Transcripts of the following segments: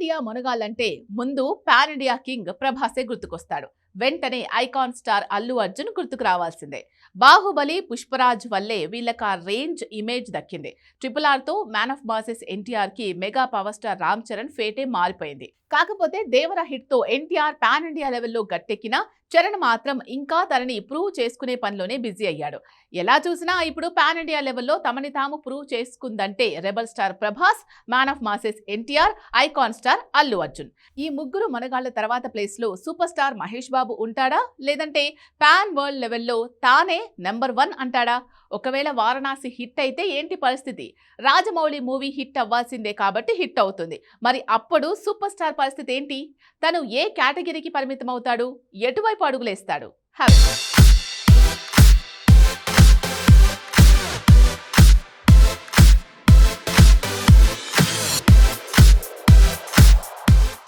India మునగాలంటే ముందు pan India king ప్రభాసే గుర్తుకొస్తాడు. వెంటనే icon star Allu Arjun గుర్తుకు రావాల్సిందే. బాహుబలి, పుష్పరాజ్ వల్లే వీళ్ళకి ఆ రేంజ్ ఇమేజ్ దక్కింది. RRR తో మ్యాన్ ఆఫ్ మాసెస్ ఎన్టీఆర్ కి mega power star Ram Charan ఫేటే మారిపోయింది. కాకపోతే దేవర హిట్ తో ఎన్టీఆర్ పాన్ ఇండియా లెవెల్లో గట్టెక్కిన చరణ్ మాత్రం ఇంకా తనని ప్రూవ్ చేసుకునే పనిలోనే బిజీ అయ్యాడు. ఎలా చూసినా ఇప్పుడు పాన్ ఇండియా లెవెల్లో తమని తాము ప్రూవ్ చేసుకుందంటే rebel star Prabhas, man of masses NTR, icon star Allu Arjun. ఈ ముగ్గురు మనగాళ్ల తర్వాత ప్లేస్ లో సూపర్ స్టార్ మహేష్ బాబు ఉంటాడా, లేదంటే పాన్ వరల్డ్ లెవెల్లో తానే నెంబర్ 1 అంటాడా? ఒకవేళ వారణాసి హిట్ అయితే ఏంటి పరిస్థితి? రాజమౌళి మూవీ హిట్ అవ్వాల్సిందే కాబట్టి హిట్ అవుతుంది. మరి అప్పుడు సూపర్ స్టార్ పరిస్థితి ఏంటి? తను ఏ కేటగిరీకి పరిమితం అవుతాడు? ఎటువైపు అడుగులేస్తాడు?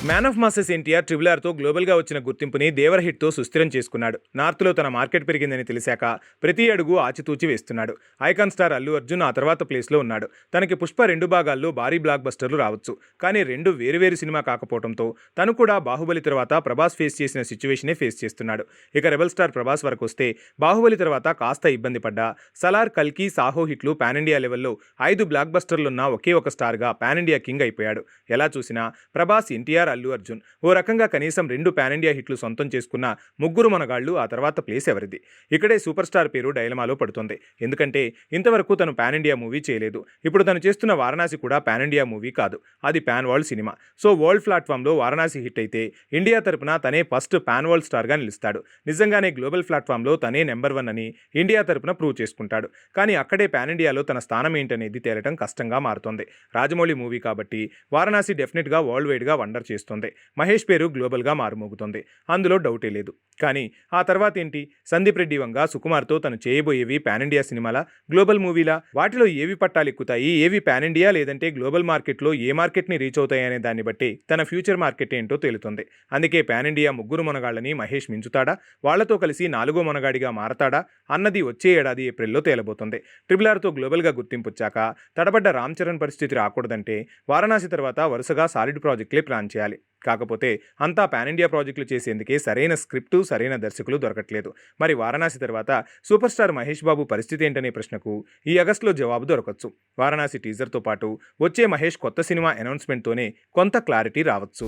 Man of masses NTR RRR తో గ్లోబల్గా వచ్చిన గుర్తింపుని దేవర హిట్తో సుస్థిరం చేసుకున్నాడు. నార్త్లో తన మార్కెట్ పెరిగిందని తెలిసాక ప్రతి అడుగు ఆచితూచి వేస్తున్నాడు. ఐకాన్ స్టార్ అల్లు అర్జున్ ఆ తర్వాత ప్లేస్లో ఉన్నాడు. తనకి పుష్ప 2 భాగాల్లో భారీ బ్లాక్ బస్టర్లు రావచ్చు, కానీ 2 వేరువేరు సినిమా కాకపోవడంతో తను కూడా బాహుబలి తర్వాత ప్రభాస్ ఫేస్ చేసిన సిచ్యువేషనే ఫేస్ చేస్తున్నాడు. ఇక రెబల్ స్టార్ ప్రభాస్ వరకు వస్తే బాహుబలి తర్వాత కాస్త ఇబ్బంది పడ్డా సలార్, కల్కి, సాహో హిట్లు పాన్ ఇండియా లెవెల్లో 5 బ్లాక్ బస్టర్లున్న ఒకే ఒక స్టార్గా పాన్ ఇండియా కింగ్ అయిపోయాడు. ఎలా చూసినా ప్రభాస్, ఎన్టీఆర్, అల్లు అర్జున్ ఓ రకంగా కనీసం 2 పాన్ ఇండియా హిట్లు సొంతం చేసుకున్న ముగ్గురు మనగాళ్లు ఆ తర్వాత ప్లేస్ ఎవరిది? ఇక్కడే సూపర్ స్టార్ పేరు డైలమాలో పడుతుంది. ఎందుకంటే ఇంతవరకు తను పాన్ ఇండియా మూవీ చేయలేదు. ఇప్పుడు తను చేస్తున్న వారణాసి కూడా పాన్ ఇండియా మూవీ కాదు, అది pan world cinema. So world ప్లాట్ఫామ్లో వారణాసి హిట్ అయితే ఇండియా తరపున తనే ఫస్ట్ పాన్ వరల్డ్ స్టార్గా నిలుస్తాడు. నిజంగానే గ్లోబల్ ప్లాట్ఫామ్లో తనే నెంబర్ 1 అని ఇండియా తరపున ప్రూవ్ చేసుకుంటాడు. కానీ అక్కడే పాన్ ఇండియాలో తన స్థానం ఏంటనేది తేలటం కష్టంగా మారుతుంది. రాజమౌళి మూవీ కాబట్టి వారణాసి డెఫినెట్గా వరల్డ్ వైడ్గా వండర్ చేస్తుంది. మహేష్ పేరు గ్లోబల్గా మారుమోగుతుంది, అందులో డౌటే లేదు. కానీ ఆ తర్వాత ఏంటి? సందీప్ రెడ్డి వంగ, సుకుమార్తో తను చేయబోయేవి పాన్ ఇండియా సినిమాలా, గ్లోబల్ మూవీలా? వాటిలో ఏవి పట్టాలు ఎక్కుతాయి, ఏవి పాన్ ఇండియా లేదంటే గ్లోబల్ మార్కెట్లో ఏ మార్కెట్ని రీచ్ అవుతాయనే దాన్ని బట్టి తన ఫ్యూచర్ మార్కెట్ ఏంటో తేలుతుంది. అందుకే పాన్ ఇండియా ముగ్గురు మనగాళ్ళని మహేష్ మించుతాడా, వాళ్లతో కలిసి 4వ మనగాడిగా మారతాడా అన్నది వచ్చే ఏడాది ఏప్రిల్లో తేలబోతుంది. RRRతో గ్లోబల్గా గుర్తింపు వచ్చాక తడబడ్డ రామ్ చరణ్ పరిస్థితి రాకూడదంటే వారణాసి తర్వాత వరుసగా సాలిడ్ ప్రాజెక్టులే ప్లాన్ చేయాలి. కాకపోతే అంతా పాన్ ఇండియా ప్రాజెక్టులు చేసేందుకే సరైన స్క్రిప్టు, సరైన దర్శకులు దొరకట్లేదు. మరి వారణాసి తర్వాత సూపర్ స్టార్ మహేష్ బాబు పరిస్థితి ఏంటనే ప్రశ్నకు ఈ ఆగస్టులో జవాబు దొరకచ్చు. వారణాసి టీజర్తో పాటు వచ్చే మహేష్ కొత్త సినిమా అనౌన్స్మెంట్తోనే కొంత క్లారిటీ రావచ్చు.